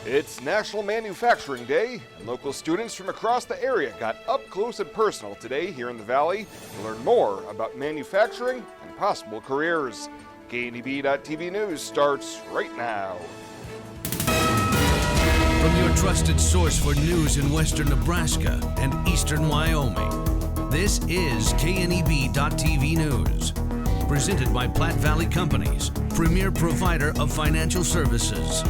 It's National Manufacturing Day, and local students from across the area got up close and personal today here in the Valley to learn more about manufacturing and possible careers. KNEB.TV News starts right now. From your trusted source for news in western Nebraska and eastern Wyoming, this is KNEB.TV News. Presented by Platte Valley Companies, premier provider of financial services.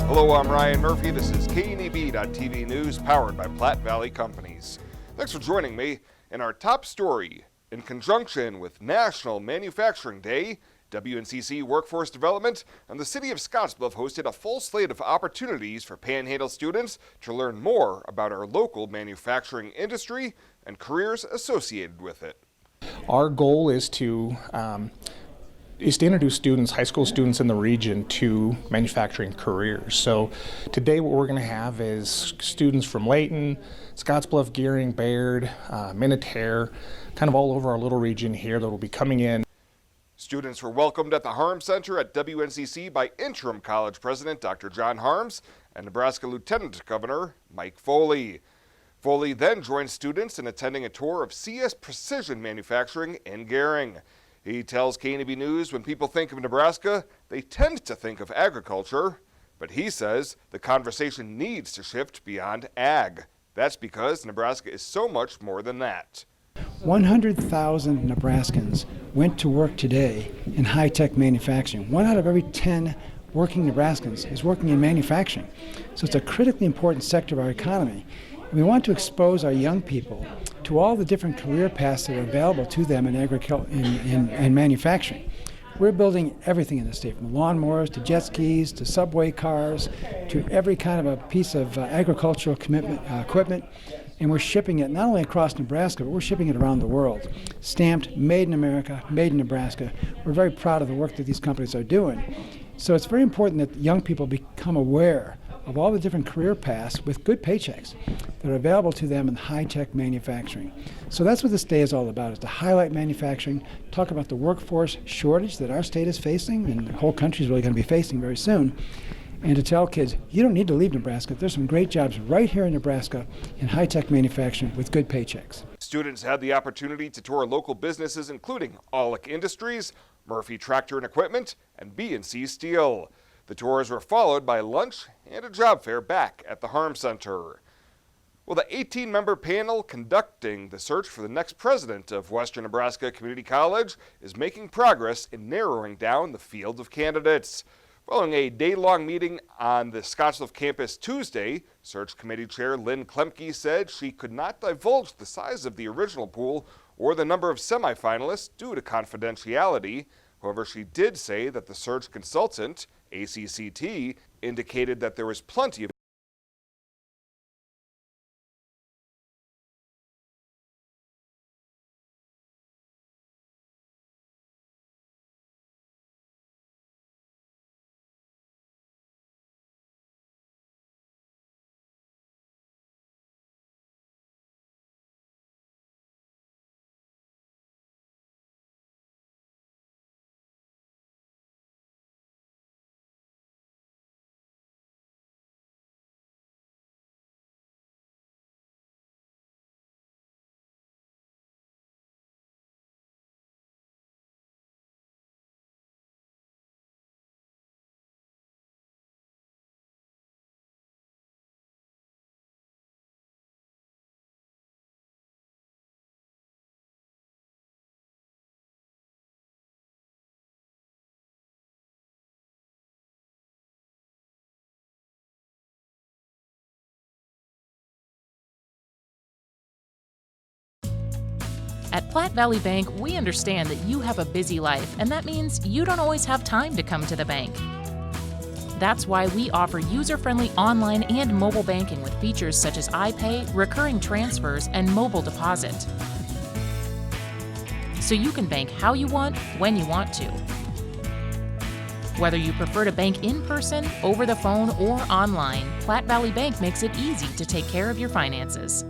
Hello, I'm Ryan Murphy. This is KNEB.TV News powered by Platte Valley Companies. Thanks for joining me. In our top story, in conjunction with National Manufacturing Day, WNCC Workforce Development and the City of Scottsbluff hosted a full slate of opportunities for Panhandle students to learn more about our local manufacturing industry and careers associated with it. Our goal is to introduce students, high school students in the region, to manufacturing careers. So today what we're going to have is students from Layton, Scottsbluff, Gearing, Baird, Minutair, kind of all over our little region here that will be coming in. Students were welcomed at the Harms Center at WNCC by Interim College President Dr. John Harms and Nebraska Lieutenant Governor Mike Foley. Foley then joined students in attending a tour of CS Precision Manufacturing in Gearing. He tells KNEB News when people think of Nebraska, they tend to think of agriculture, but he says the conversation needs to shift beyond ag. That's because Nebraska is so much more than that. 100,000 Nebraskans went to work today in high-tech manufacturing. 1 out of every 10 working Nebraskans is working in manufacturing. So it's a critically important sector of our economy. We want to expose our young people to all the different career paths that are available to them in agriculture and manufacturing. We're building everything in the state, from lawnmowers to jet skis to subway cars to every kind of a piece of agricultural equipment. And we're shipping it not only across Nebraska, but we're shipping it around the world. Stamped, made in America, made in Nebraska. We're very proud of the work that these companies are doing. So it's very important that young people become aware of all the different career paths with good paychecks that are available to them in high-tech manufacturing. So that's what this day is all about, is to highlight manufacturing, talk about the workforce shortage that our state is facing and the whole country is really going to be facing very soon, and to tell kids, you don't need to leave Nebraska. There's some great jobs right here in Nebraska in high-tech manufacturing with good paychecks. Students had the opportunity to tour local businesses including Aulick Industries, Murphy Tractor and Equipment, and B&C Steel. The tours were followed by lunch and a job fair back at the Harms Center. Well, the 18-member panel conducting the search for the next president of Western Nebraska Community College is making progress in narrowing down the field of candidates. Following a day-long meeting on the Scottsbluff campus Tuesday, Search Committee Chair Lynn Klemke said she could not divulge the size of the original pool or the number of semifinalists due to confidentiality. However, she did say that the search consultant, ACCT, indicated that there was plenty of At Platte Valley Bank, we understand that you have a busy life, and that means you don't always have time to come to the bank. That's why we offer user-friendly online and mobile banking with features such as iPay, recurring transfers, and mobile deposit. So you can bank how you want, when you want to. Whether you prefer to bank in person, over the phone, or online, Platte Valley Bank makes it easy to take care of your finances.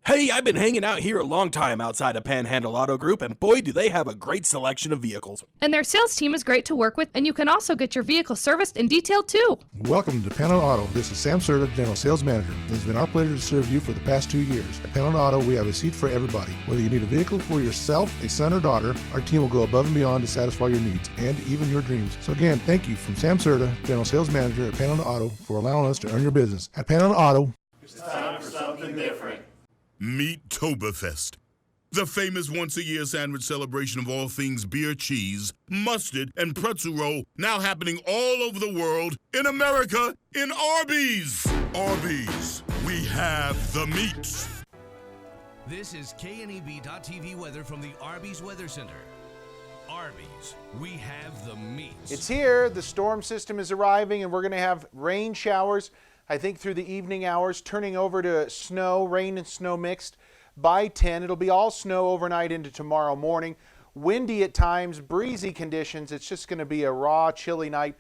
Hey, I've been hanging out here a long time outside of Panhandle Auto Group, and boy, do they have a great selection of vehicles. And their sales team is great to work with, and you can also get your vehicle serviced and detailed too. Welcome to Panhandle Auto. This is Sam Serta, General Sales Manager. It has been our pleasure to serve you for the past 2 years. At Panhandle Auto, we have a seat for everybody. Whether you need a vehicle for yourself, a son or daughter, our team will go above and beyond to satisfy your needs and even your dreams. So again, thank you from Sam Serta, General Sales Manager at Panhandle Auto, for allowing us to earn your business. At Panhandle Auto, it's time for something different. Meet Toberfest, the famous once-a-year sandwich celebration of all things beer, cheese, mustard, and pretzel roll, now happening all over the world, in America, in Arby's. Arby's, we have the meats. This is KNEB.TV weather from the Arby's Weather Center. Arby's, we have the meats. It's here. The storm system is arriving, and we're going to have rain showers, I think, through the evening hours, turning over to snow, rain and snow mixed by 10. It'll be all snow overnight into tomorrow morning. Windy at times, breezy conditions. It's just going to be a raw, chilly night.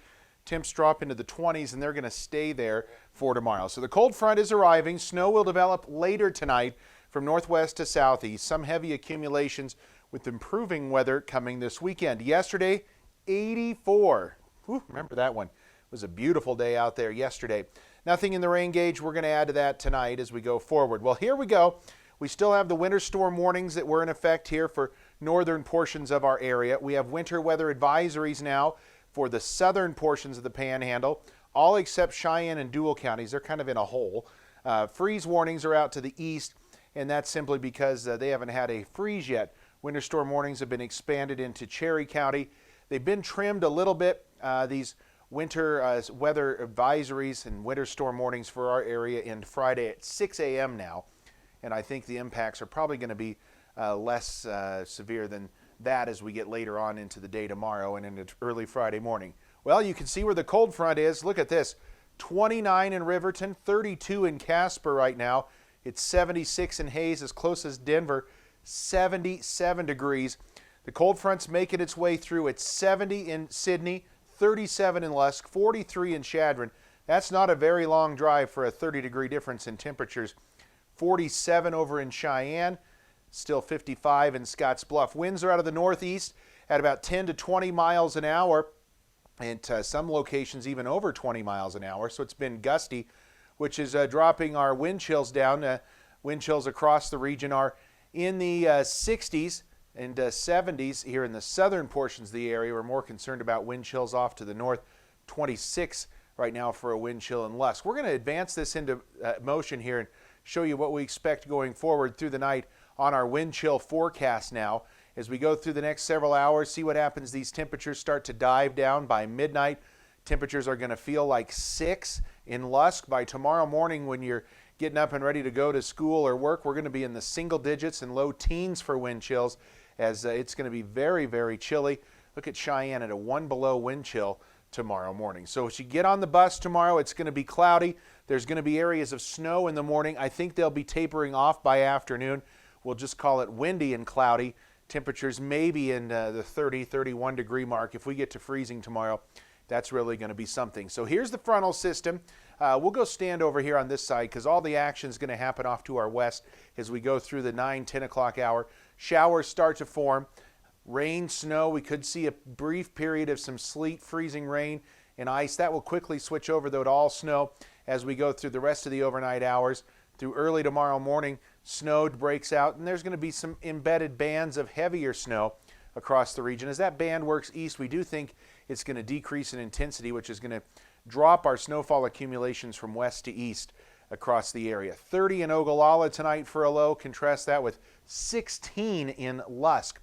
Temps drop into the 20s, and they're going to stay there for tomorrow. So the cold front is arriving. Snow will develop later tonight from northwest to southeast. Some heavy accumulations with improving weather coming this weekend. Yesterday, 84. Whew, remember that one. It was a beautiful day out there yesterday. Nothing in the rain gauge. We're going to add to that tonight as we go forward. Well, here we go. We still have the winter storm warnings that were in effect here for northern portions of our area. We have winter weather advisories now for the southern portions of the Panhandle, all except Cheyenne and Dual counties. They're kind of in a hole. Freeze warnings are out to the east, and that's simply because they haven't had a freeze yet. Winter storm warnings have been expanded into Cherry County. They've been trimmed a little bit. These winter weather advisories and winter storm warnings for our area end Friday at 6 a.m. now, and I think the impacts are probably going to be less severe than that as we get later on into the day tomorrow and into early Friday morning. Well, you can see where the cold front is. Look at this. 29 in Riverton, 32 in Casper right now. It's 76 in Hayes, as close as Denver, 77 degrees. The cold front's making its way through. It's 70 in Sydney, 37 in Lusk, 43 in Chadron. That's not a very long drive for a 30-degree difference in temperatures. 47 over in Cheyenne, still 55 in Scottsbluff. Winds are out of the northeast at about 10 to 20 miles an hour, and some locations even over 20 miles an hour. So it's been gusty, which is dropping our wind chills down. Wind chills across the region are in the 60s. And 70s here in the southern portions of the area. We're more concerned about wind chills off to the north. 26 right now for a wind chill in Lusk. We're going to advance this into motion here and show you what we expect going forward through the night on our wind chill forecast now. As we go through the next several hours, see what happens. These temperatures start to dive down by midnight. Temperatures are going to feel like 6 in Lusk. By tomorrow morning when you're getting up and ready to go to school or work, we're going to be in the single digits and low teens for wind chills, as it's going to be very, very chilly. Look at Cheyenne at a 1 below wind chill tomorrow morning. So as you get on the bus tomorrow, it's going to be cloudy. There's going to be areas of snow in the morning. I think they'll be tapering off by afternoon. We'll just call it windy and cloudy. Temperatures maybe in the 30, 31 degree mark. If we get to freezing tomorrow, that's really going to be something. So here's the frontal system. We'll go stand over here on this side because all the action is going to happen off to our west as we go through the 9, 10 o'clock hour. Showers start to form. Rain, snow. We could see a brief period of some sleet, freezing rain, and ice. That will quickly switch over, though, to all snow as we go through the rest of the overnight hours. Through early tomorrow morning, snow breaks out, and there's going to be some embedded bands of heavier snow across the region. As that band works east, we do think it's going to decrease in intensity, which is going to drop our snowfall accumulations from west to east across the area. 30 in Ogallala tonight for a low. Contrast that with 16 in Lusk.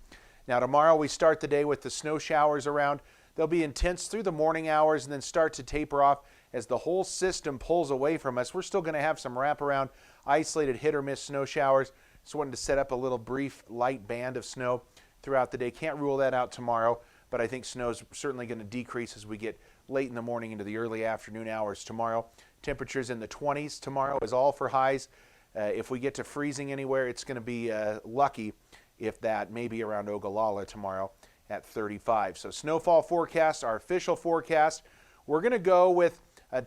Now tomorrow we start the day with the snow showers around. They'll be intense through the morning hours and then start to taper off as the whole system pulls away from us. We're still going to have some wraparound, isolated hit or miss snow showers. Just wanted to set up a little brief light band of snow throughout the day. Can't rule that out tomorrow, but I think snow is certainly going to decrease as we get late in the morning into the early afternoon hours tomorrow. Temperatures in the 20s tomorrow is all for highs. If we get to freezing anywhere, it's going to be lucky if that, maybe around Ogallala tomorrow at 35. So snowfall forecast, our official forecast, we're going to go with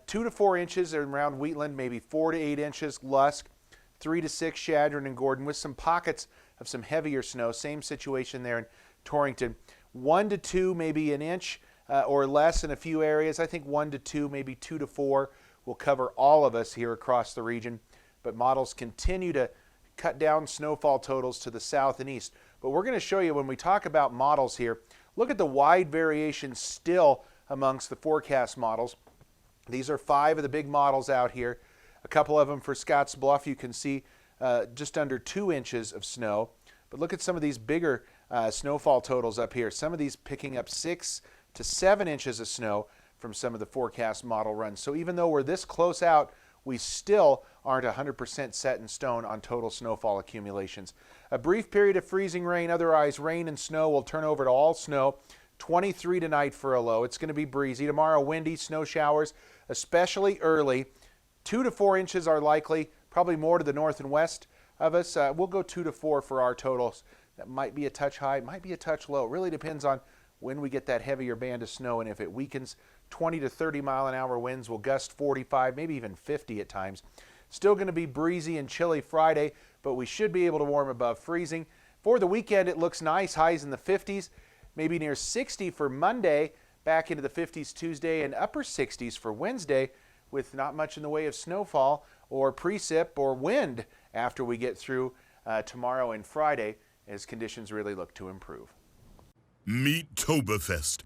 2 to 4 inches around Wheatland, maybe 4 to 8 inches Lusk, 3 to 6 Chadron and Gordon, with some pockets of some heavier snow. Same situation there in Torrington. 1 to 2, maybe an inch or less in a few areas. I think 1 to 2, maybe 2 to 4 will cover all of us here across the region. But models continue to cut down snowfall totals to the south and east. But we're going to show you when we talk about models here, look at the wide variation still amongst the forecast models. These are 5 of the big models out here. A couple of them for Scottsbluff, you can see just under 2 inches of snow. But look at some of these bigger snowfall totals up here. Some of these picking up 6 to 7 inches of snow from some of the forecast model runs. So even though we're this close out, we still aren't 100% set in stone on total snowfall accumulations. A brief period of freezing rain, otherwise rain and snow will turn over to all snow. 23 tonight for a low. It's going to be breezy. Tomorrow, windy, snow showers, especially early. 2 to 4 inches are likely, probably more to the north and west of us. We'll go 2 to 4 for our totals. That might be a touch high, might be a touch low. It really depends on when we get that heavier band of snow, and if it weakens, 20 to 30 mile an hour winds will gust 45, maybe even 50 at times. Still going to be breezy and chilly Friday, but we should be able to warm above freezing. For the weekend, it looks nice, highs in the 50s, maybe near 60 for Monday, back into the 50s Tuesday, and upper 60s for Wednesday, with not much in the way of snowfall or precip or wind after we get through tomorrow and Friday, as conditions really look to improve. Meet Toberfest,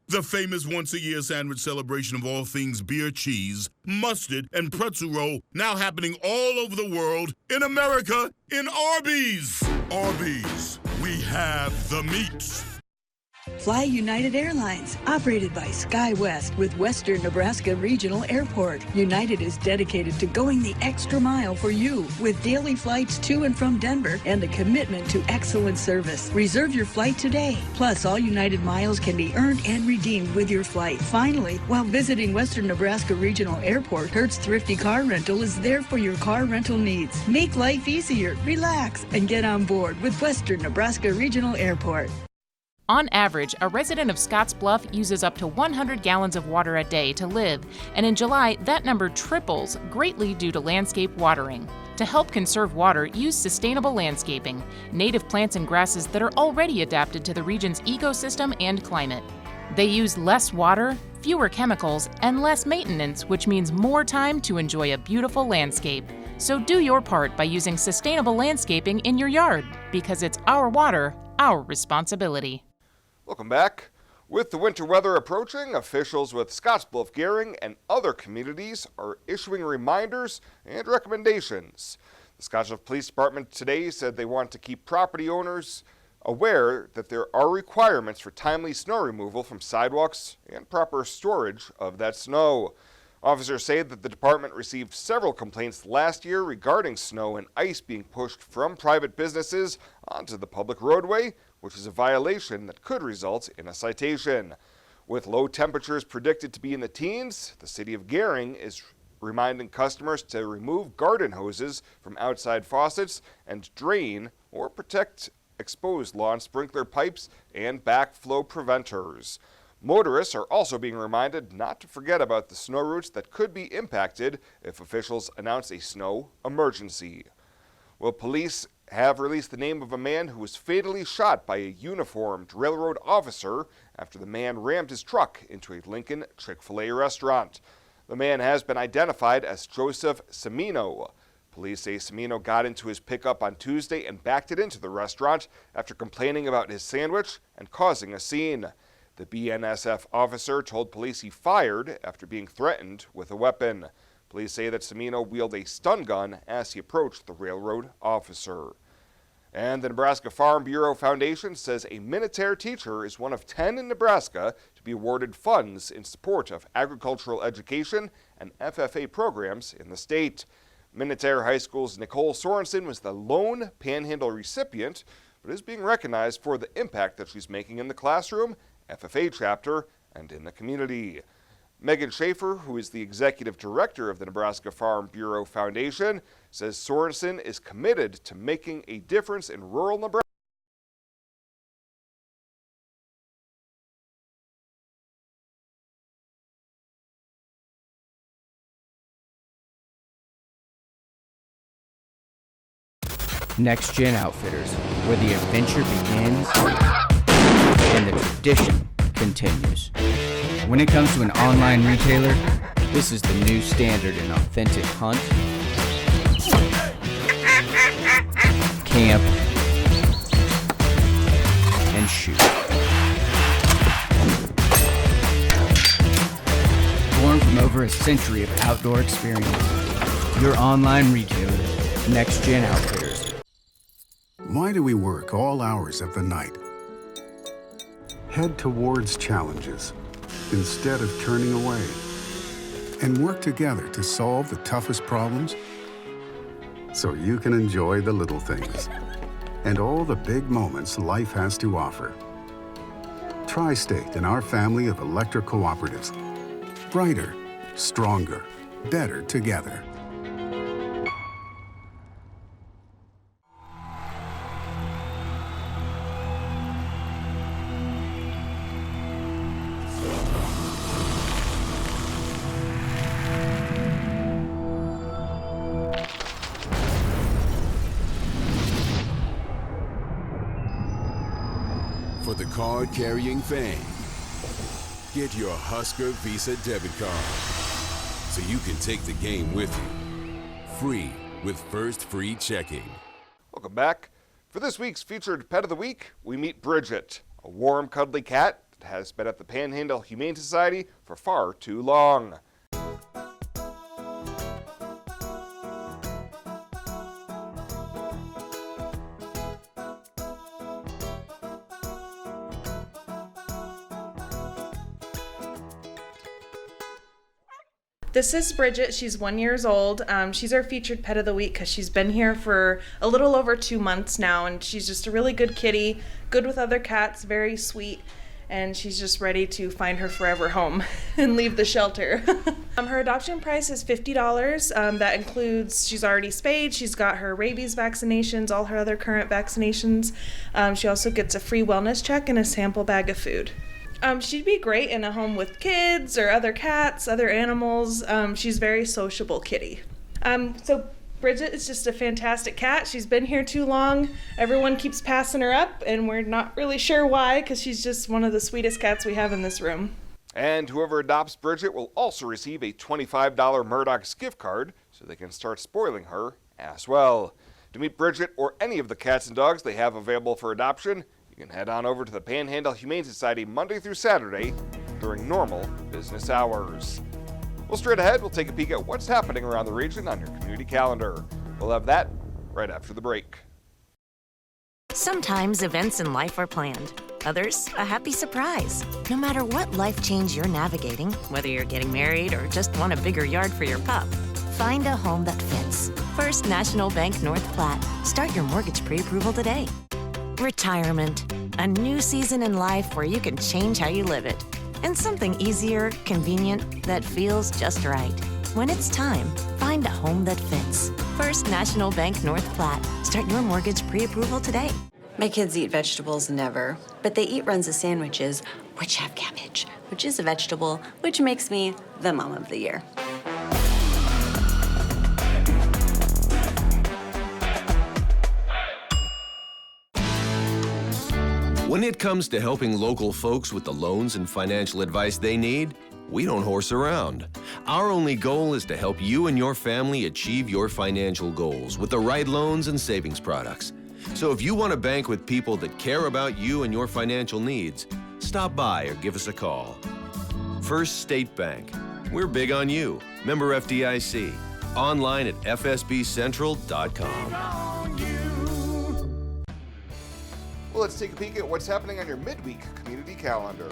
the famous once-a-year sandwich celebration of all things beer, cheese, mustard, and pretzel roll, now happening all over the world, in America, in Arby's. Arby's, we have the meats. Fly United Airlines, operated by SkyWest with Western Nebraska Regional Airport. United is dedicated to going the extra mile for you with daily flights to and from Denver and a commitment to excellent service. Reserve your flight today. Plus, all United miles can be earned and redeemed with your flight. Finally, while visiting Western Nebraska Regional Airport, Hertz Thrifty Car Rental is there for your car rental needs. Make life easier, relax, and get on board with Western Nebraska Regional Airport. On average, a resident of Scottsbluff uses up to 100 gallons of water a day to live, and in July, that number triples, greatly due to landscape watering. To help conserve water, use sustainable landscaping, native plants and grasses that are already adapted to the region's ecosystem and climate. They use less water, fewer chemicals, and less maintenance, which means more time to enjoy a beautiful landscape. So do your part by using sustainable landscaping in your yard, because it's our water, our responsibility. Welcome back. With the winter weather approaching, officials with Scottsbluff, Gering, and other communities are issuing reminders and recommendations. The Scottsbluff Police Department today said they want to keep property owners aware that there are requirements for timely snow removal from sidewalks and proper storage of that snow. Officers say that the department received several complaints last year regarding snow and ice being pushed from private businesses onto the public roadway, which is a violation that could result in a citation. With low temperatures predicted to be in the teens, the city of Gering is reminding customers to remove garden hoses from outside faucets and drain or protect exposed lawn sprinkler pipes and backflow preventers. Motorists are also being reminded not to forget about the snow routes that could be impacted if officials announce a snow emergency. Well, police have released the name of a man who was fatally shot by a uniformed railroad officer after the man rammed his truck into a Lincoln Chick-fil-A restaurant. The man has been identified as Joseph Cimino. Police say Cimino got into his pickup on Tuesday and backed it into the restaurant after complaining about his sandwich and causing a scene. The BNSF officer told police he fired after being threatened with a weapon. Police say that Cimino wielded a stun gun as he approached the railroad officer. And the Nebraska Farm Bureau Foundation says a Minutair teacher is one of 10 in Nebraska to be awarded funds in support of agricultural education and FFA programs in the state. Minutair High School's Nicole Sorensen was the lone Panhandle recipient, but is being recognized for the impact that she's making in the classroom, FFA chapter, and in the community. Megan Schaefer, who is the executive director of the Nebraska Farm Bureau Foundation, says Sorensen is committed to making a difference in rural Nebraska. Next Gen Outfitters, where the adventure begins and the tradition continues. When it comes to an online retailer, this is the new standard in authentic hunt, camp, and shoot. Born from over a century of outdoor experience, your online retailer, Next Gen Outfitters. Why do we work all hours of the night? Head towards challenges instead of turning away, and work together to solve the toughest problems so you can enjoy the little things and all the big moments life has to offer. Tri-State and our family of electric cooperatives. Brighter, stronger, better together. For the card-carrying fan, get your Husker Visa debit card so you can take the game with you. Free with First Free Checking. Welcome back. For this week's featured Pet of the Week, we meet Bridget, a warm, cuddly cat that has been at the Panhandle Humane Society for far too long. This is Bridget. She's 1 year old. She's our featured pet of the week because she's been here for a little over 2 months now, and she's just a really good kitty, good with other cats, very sweet, and she's just ready to find her forever home and leave the shelter. Her adoption price is $50. That includes, she's already spayed, she's got her rabies vaccinations, all her other current vaccinations. She also gets a free wellness check and a sample bag of food. She'd be great in a home with kids or other cats, other animals. She's a very sociable kitty. So Bridget is just a fantastic cat. She's been here too long. Everyone keeps passing her up, and we're not really sure why, because she's just one of the sweetest cats we have in this room. And whoever adopts Bridget will also receive a $25 Murdoch's gift card so they can start spoiling her as well. To meet Bridget or any of the cats and dogs they have available for adoption, you can head on over to the Panhandle Humane Society Monday through Saturday during normal business hours. Well, straight ahead, we'll take a peek at what's happening around the region on your community calendar. We'll have that right after the break. Sometimes events in life are planned. Others, a happy surprise. No matter what life change you're navigating, whether you're getting married or just want a bigger yard for your pup, find a home that fits. First National Bank North Platte. Start your mortgage pre-approval today. Retirement. A new season in life where you can change how you live it. And something easier, convenient, that feels just right. When it's time, find a home that fits. First National Bank North Platte. Start your mortgage pre-approval today. My kids eat vegetables never, but they eat runs of sandwiches, which have cabbage, which is a vegetable, which makes me the mom of the year. When it comes to helping local folks with the loans and financial advice they need, we don't horse around. Our only goal is to help you and your family achieve your financial goals with the right loans and savings products. So if you want to bank with people that care about you and your financial needs, stop by or give us a call. First State Bank. We're big on you. Member FDIC. Online at fsbcentral.com. Well, let's take a peek at what's happening on your midweek community calendar.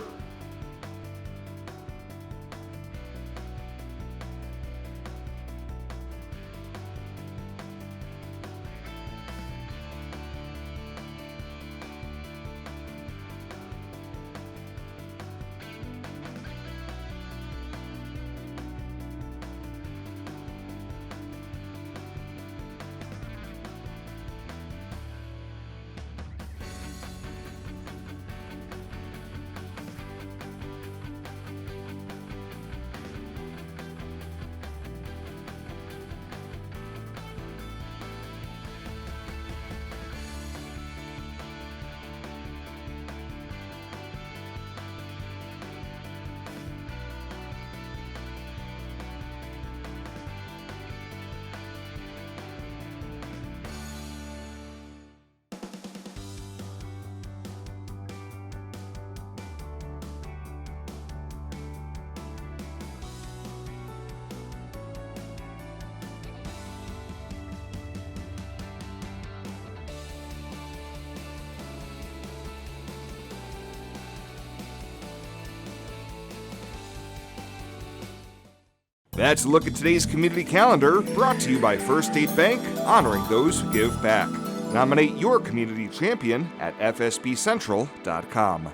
That's a look at today's community calendar, brought to you by First State Bank, honoring those who give back. Nominate your community champion at fsbcentral.com.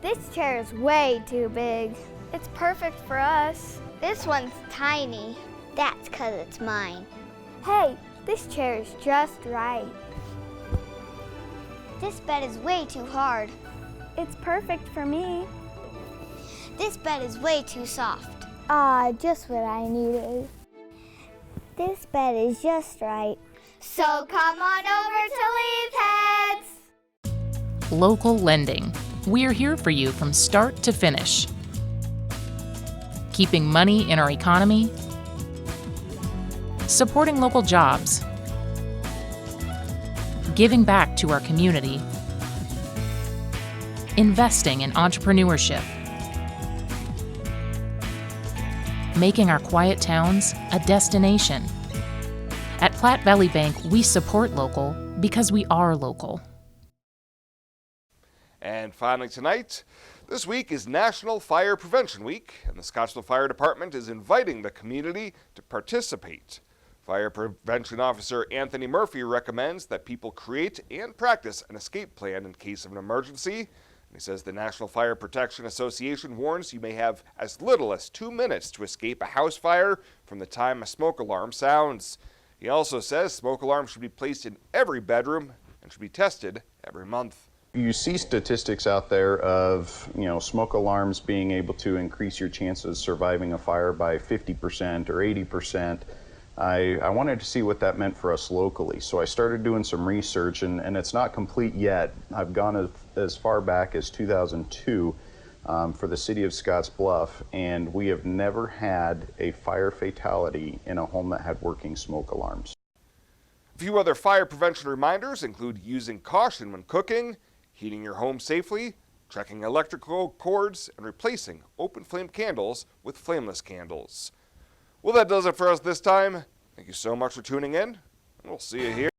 This chair is way too big. It's perfect for us. This one's tiny. That's 'cause it's mine. Hey, this chair is just right. This bed is way too hard. It's perfect for me. This bed is way too soft. Just what I needed. This bed is just right. So come on over to Leeds Heads. Local lending. We're here for you from start to finish. Keeping money in our economy, supporting local jobs, giving back to our community, investing in entrepreneurship, making our quiet towns a destination. At Platte Valley Bank, we support local because we are local. And finally tonight, this week is National Fire Prevention Week, and the Scottsbluff Fire Department is inviting the community to participate. Fire Prevention Officer Anthony Murphy recommends that people create and practice an escape plan in case of an emergency. He says the National Fire Protection Association warns you may have as little as 2 minutes to escape a house fire from the time a smoke alarm sounds. He also says smoke alarms should be placed in every bedroom and should be tested every month. You see statistics out there of, smoke alarms being able to increase your chances of surviving a fire by 50% or 80%. I wanted to see what that meant for us locally, so I started doing some research, and it's not complete yet. I've gone as far back as 2002 for the city of Scottsbluff, and we have never had a fire fatality in a home that had working smoke alarms. A few other fire prevention reminders include using caution when cooking, heating your home safely, checking electrical cords, and replacing open flame candles with flameless candles. Well, that does it for us this time. Thank you so much for tuning in, and we'll see you here